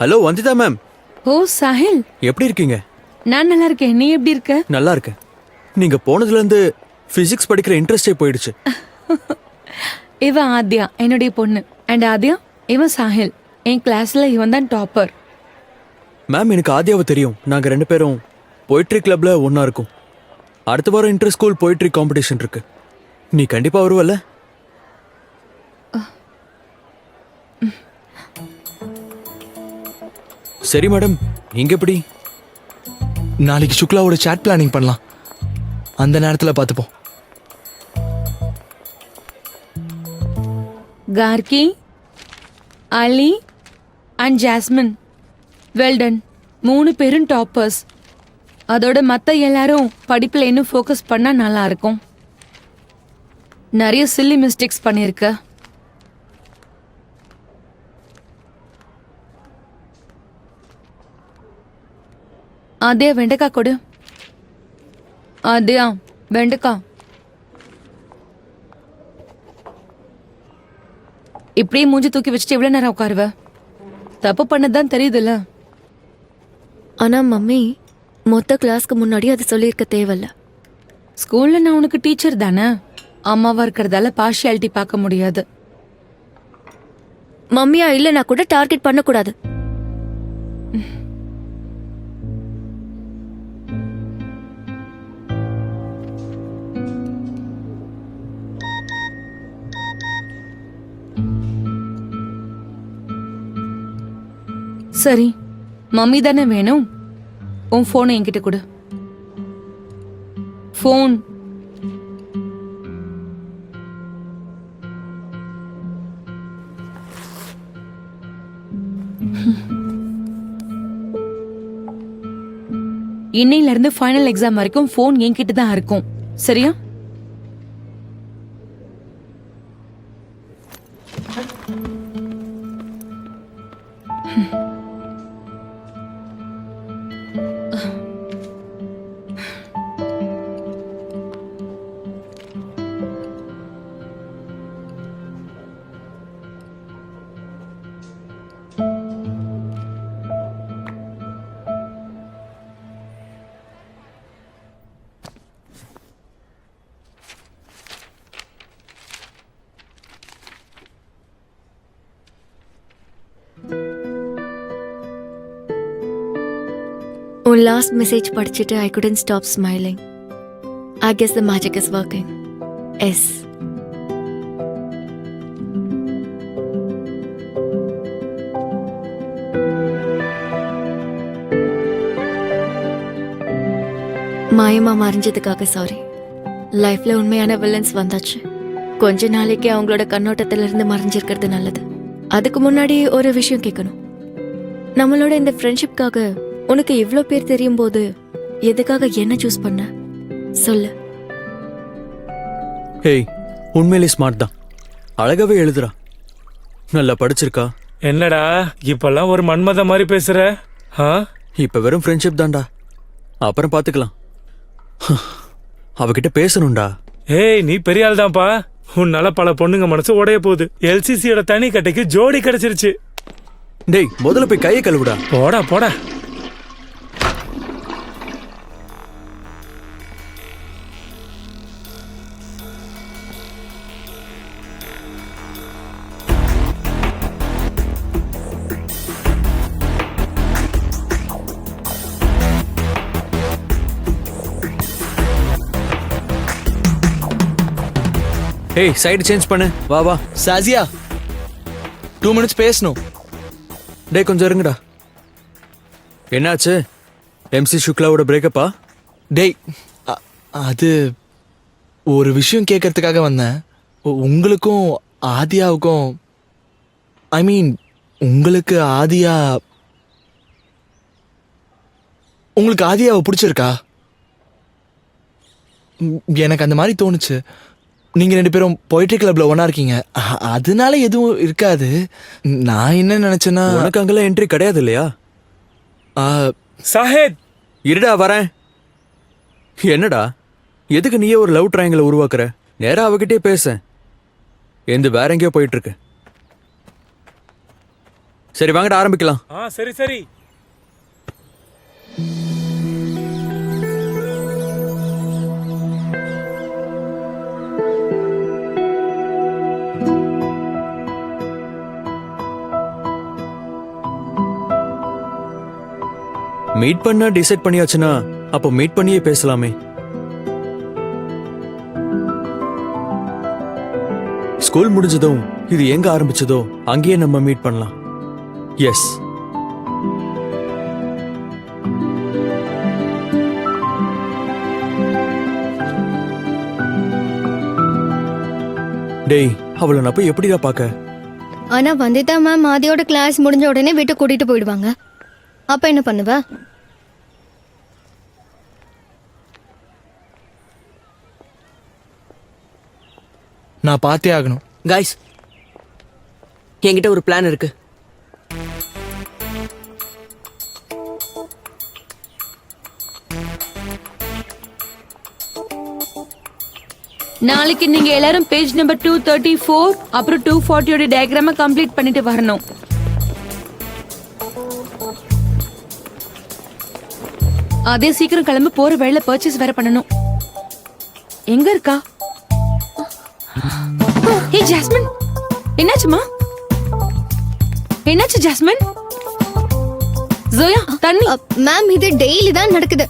Hello Vandita ma'am. Oh Sahil, எப்படி இருக்கீங்க? நான் நல்லா இருக்கேன். நீ எப்படி இருக்க? நல்லா இருக்கேன். நீங்க போனதுல இருந்து பிசிக்ஸ் படிக்கிற இன்ட்ரெஸ்டே போயிடுச்சு. இவன் ஆத்யா, என்னுடைய பொண்ணு. அண்ட் ஆத்யா, இவன் சாஹில். என் கிளாஸ்ல இவன் தான் டாப்பர். மேம் எனக்கு ஆத்யாவை தெரியும். நாங்க 2 பேரும் போயிட்ரி கிளப்ல ஒண்ணா இருக்கோம். அடுத்த வாரம் இன்டர் ஸ்கூல் போயிட்ரி காம்படிஷன் இருக்கு. நீ கண்டிப்பா வருவல்ல? சரி மேடம், நீங்க எப்படி? நாளைக்கு சுக்லாவோட சாட் பிளானிங் பண்ணலாம். அந்த நேரத்தில் பார்த்துப்போம். கார்கி, அலி அண்ட் ஜாஸ்மின், வெல்டன். 3 பேரும் டாப்பர்ஸ். அதோட மற்ற எல்லாரும் படிப்பில் இன்னும் ஃபோக்கஸ் பண்ணால் நல்லா இருக்கும். நிறைய சில்லி மிஸ்டேக்ஸ் பண்ணியிருக்க. அதே வெண்டைக்காய் கொடு. அதே வெண்டைக்காய். இப்படியே மூஞ்சி தூக்கி வச்சுட்டு எவ்வளவு நேரம் உட்காருவ? தப்பு பண்ணதான் தெரியுதுல்ல. ஆனா மம்மி, மொத்த கிளாஸ்க்கு முன்னாடி அது சொல்லியிருக்க தேவையில்ல. ஸ்கூல்ல நான் உனக்கு டீச்சர் தானே. அம்மாவா இருக்கிறதால பார்ஷியாலிட்டி பார்க்க முடியாது. மம்மியா இல்லைனா கூட டார்கெட் பண்ணக்கூடாது. சரி, மம்மி தானே வேணும். உன் போனை என்கிட்ட கொடு. போன். இன்னையில இருந்து ஃபைனல் எக்ஸாம் வரைக்கும் போன் என்கிட்ட தான் இருக்கும். சரியா? உன் லாஸ்ட் மெசேஜ் படிச்சுட்டு I couldn't stop smiling. I guess the magic is working. Yes. மாயமா மறைஞ்சதுக்காக சாரி. லைஃப்ல உண்மையான வில்லன்ஸ் வந்தாச்சு. கொஞ்ச நாளைக்கு அவங்களோட கண்ணோட்டத்துல இருந்து மறைஞ்சிருக்கிறது நல்லது. அதுக்கு முன்னாடி ஒரு விஷயம் கேட்கணும். நம்மளோட இந்த ஃப்ரெண்ட்ஷிப்காக உனக்கு இவ்ளோ பேர் தெரியும் போது எதுக்காக என்ன சூஸ் பண்ண சொல்லு. ஹேய், உண்மையிலே ஸ்மார்ட் தான். அழகாவே எழுதுறா. நல்லா படிச்சிருக்கா. என்னடா இப்பெல்லாம் ஒரு மன்மத மாதிரி பேசுற? இப்ப வெறும் ஃப்ரெண்ட்ஷிப் தான்டா. அப்புறம் பாத்துக்கலாம். அவகிட்ட பேசணும்டா. ஏய், நீ பெரிய ஆள் தான்ப்பா. உன்னால பல பொண்ணுங்க மனசு உடைய போகுது. எல்சிசியோட தனி கட்டைக்கு ஜோடி கிடைச்சிருச்சு. டேய், முதல்ல போய் கையை கழுவுடா. போடா போடா. ஏய், சைடு சேஞ்ச் பண்ணு. வா வா. சாசியா, 2 minutes பேசணும். டேய், கொஞ்சம் இருங்கடா. என்னாச்சு? MC சுக்லாவோட பிரேக்கப்பா? டேய், அது ஒரு விஷயம் கேட்கறதுக்காக வந்தேன். உங்களுக்கும் ஆதியாவுக்கும், ஐ மீன் உங்களுக்கு ஆதியாவை பிடிச்சிருக்கா? எனக்கு அந்த மாதிரி தோணுச்சு. நீங்க 2 பேரும் போயிட்ரி கிளப்ல ஒண்ணா இருக்கீங்க, அதனால எதுவும் இருக்காது. நான் என்ன நினைச்சேன்னா, உனக்கு அங்கெல்லாம் என்ட்ரி கிடையாது இல்லையா? சாஹித், இருடா வரேன். என்னடா, எதுக்கு நீயே ஒரு லவ் ட்ரையாங்கிள் உருவாக்குற? நேரா அவகிட்டே பேச. எந்த வேற எங்கேயோ போயிட்டு இருக்கு. சரி வாங்கடா ஆரம்பிக்கலாம். சரி சரி. மீட் பண்ண டிசைட் பண்ணியாச்சுன்னா அப்போ மீட் பண்ணியே பேசலாமே. ஸ்கூல் முடிஞ்சதும் இது எங்க ஆரம்பிச்சதோ அங்கேயே நம்ம மீட் பண்ணலாம். எஸ். டேய் அவளை நான் போய் எப்படிடா பார்க்க? ஆனா வந்திதா மேம் ஆதியோட கிளாஸ் முடிஞ்ச உடனே வீட்டுக்கு கூட்டிட்டு போயிடுவாங்க. அப்ப என்ன பண்ணுவ? நான் பார்த்தே ஆகணும். காய்ஸ், என்கிட்ட ஒரு பிளான் இருக்கு. நாளைக்கு நீங்க எல்லாரும் பேஜ் நம்பர் 234 அப்புறம் 240 டயக்ராம கம்ப்ளீட் பண்ணிட்டு வரணும். அதே சீக்கிரம் கிளம்பி போற வழியில பர்ச்சேஸ் வேற பண்ணணும். எங்க இருக்கா? ஏ ஜாஸ்மின், என்னாச்சுமா? என்னாச்சு ஜாஸ்மின்? ஜோயா தண்ணி. மேம் இது டெய்லி தான் நடக்குது.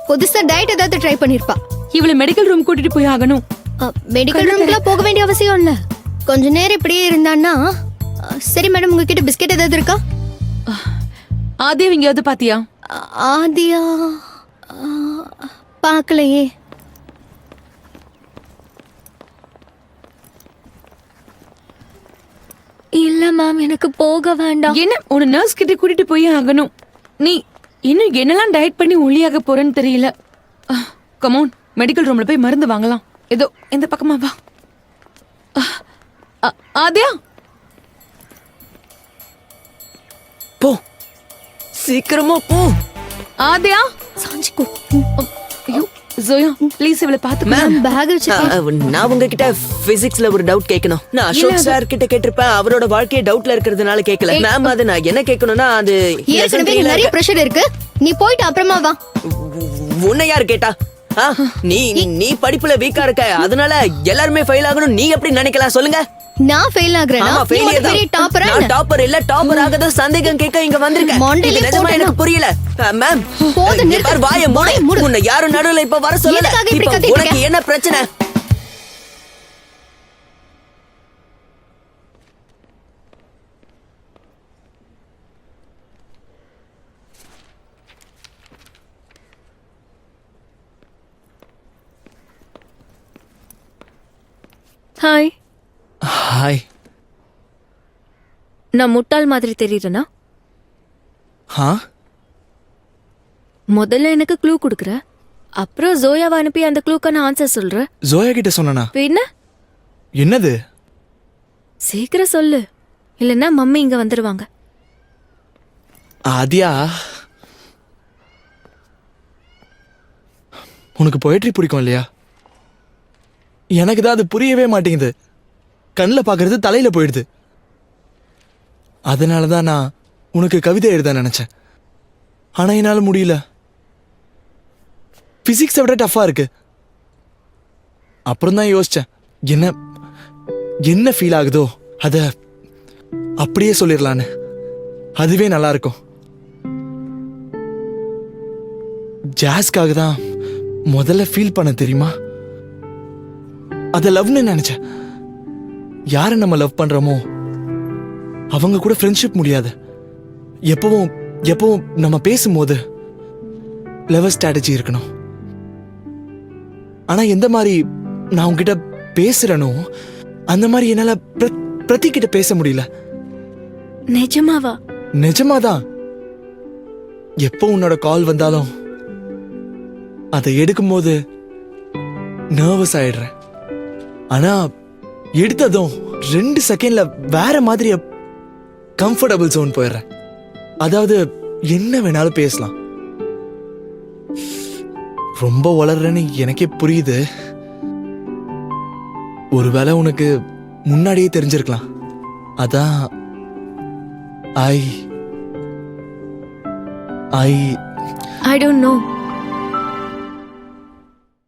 புதுசா டயட் ஏதாவது ட்ரை பண்ணிருப்பா. இவளை மெடிக்கல் ரூம் கூட்டிட்டு போய் ஆகணும். மெடிக்கல் ரூம்க்குலாம் போக வேண்டிய அவசியம் இல்ல. கொஞ்ச நேரம் இப்படியே இருந்தான்னா. சரி மேடம், உங்ககிட்ட பிஸ்கெட் ஏதாவது இருக்கா? ஆதியா எங்கேயாவது பாத்தியா? ஆதியா பார்க்கலையே. இல்ல மேம், எனக்கு போக வேண்டாம். என்ன உன நர்ஸ் கிட்ட கூட்டிட்டு போய் ஆகணும். நீ இன்னும் என்னெல்லாம் டயட் பண்ணி ஒல்லியாக போறேன்னு தெரியல. கமோன், மெடிக்கல் ரூம்ல போய் மருந்து வாங்கலாம். ஏதோ இந்த பக்கமா வா. ஆதியா போ, சீக்கிரமா போ. ஆதியா சாஞ்சிக்கோ. ஐயோ ஜோயா ப்ளீஸ் இவளை பார்த்து. மேம், பேக் வச்சிருக்கேன். நான் உங்ககிட்ட பிசிக்ஸ்ல ஒரு டவுட் கேட்கணும். நான் அசோக் சார் கிட்ட கேட்டிருப்பேன். அவரோட வாழ்க்கைய டவுட்ல இருக்கிறதுனால கேட்கல. மேம், அது நான் என்ன கேட்கணும்னா அது ஏற்கனவே நிறைய பிரஷர் இருக்கு. நீ போயிட்டு அப்புறமா வா. உன்னை யாரு கேட்டா? நீ படிப்புல வீக்கா இருக்க, அதனால எல்லாருமே ஃபெயில் ஆகணும் நீ எப்படி நினைக்கலாம் சொல்லுங்க? நான் ஃபெயில் ஆகுறேனா? ஆமா, நீ ஒரு failure பெரிய தான். டாப்பரா? நான் டாப்பர் இல்ல, டாப்பர் ஆகத சந்தேகம் கேட்க இங்க வந்திருக்கேன். மண்டையிலே இது நிஜமா போட்டேனா? எனக்கு புரியல. மேம், போதும், நிறுத்து. பார், வாயை வாயை மூடு. மூடு. உன்னை யாரும் நடுவுல இப்ப வர சொல்லல. எதுக்காக இப்படி இப்ப கத்திட்டு உனக்கு இருக்க? என்ன பிரச்சனை? ஹாய். ஹாய். நான் முட்டாள் மாதிரி தெரியுறேனா? முதல்ல எனக்கு க்ளூ கொடுக்குற, அப்புறம் ஜோயாவை அனுப்பி அந்த க்ளூக்கான ஆன்சர் சொல்ற. ஜோயா கிட்ட சொன்னா பின்ன என்னது? சீக்கிரம் சொல்லு, இல்லைன்னா மம்மி இங்க வந்துருவாங்க. ஆதியா, உனக்கு பொயட்ரி பிடிக்கும் இல்லையா? எனக்கு தான் அது புரியவே மாட்டேங்குது. கண்ணில் பார்க்கறது தலையில போயிடுது. அதனால தான் நான் உனக்கு கவிதை எழுத நினைச்சேன். ஆனா என்னால முடியல. பிசிக்ஸை விட டஃபா இருக்கு. அப்புறம் தான் யோசிச்சேன், என்ன ஃபீல் ஆகுதோ அத அப்படியே சொல்லிடலான்னு. அதுவே நல்லா இருக்கும். ஜாஸ்க்காக தான் முதல்ல ஃபீல் பண்ண தெரியுமா? அத லவ்னு நினைச்சேன். யாரை நம்ம லவ் பண்றோமோ அவங்க கூட ஃப்ரெண்ட்ஷிப் முடியாது. எப்பவும் நம்ம பேசும்போது லெவல் ஸ்ட்ராட்டஜி இருக்கணும். ஆனா எந்த மாதிரி நான் உங்ககிட்ட பேசுறேனோ அந்த மாதிரி என்னால பிரதி கிட்ட பேச முடியல. நிஜமாவா? நிஜமாதான். எப்போ உன்னோட கால் வந்தாலும் அதை எடுக்கும்போது நர்வஸ் ஆயிடுறேன். ஆனா எடுத்ததும் 2 செகண்ட்ல வேற மாதிரி கம்ஃபர்டபுள் ஜோன் போயிடுறேன். அதாவது என்ன வேணாலும் பேசலாம். ரொம்ப வளர்றேன்னு எனக்கே புரியுது. ஒருவேளை உனக்கு முன்னாடியே தெரிஞ்சிருக்கலாம். அதான் ஐ ஐ டோன்ட் நோ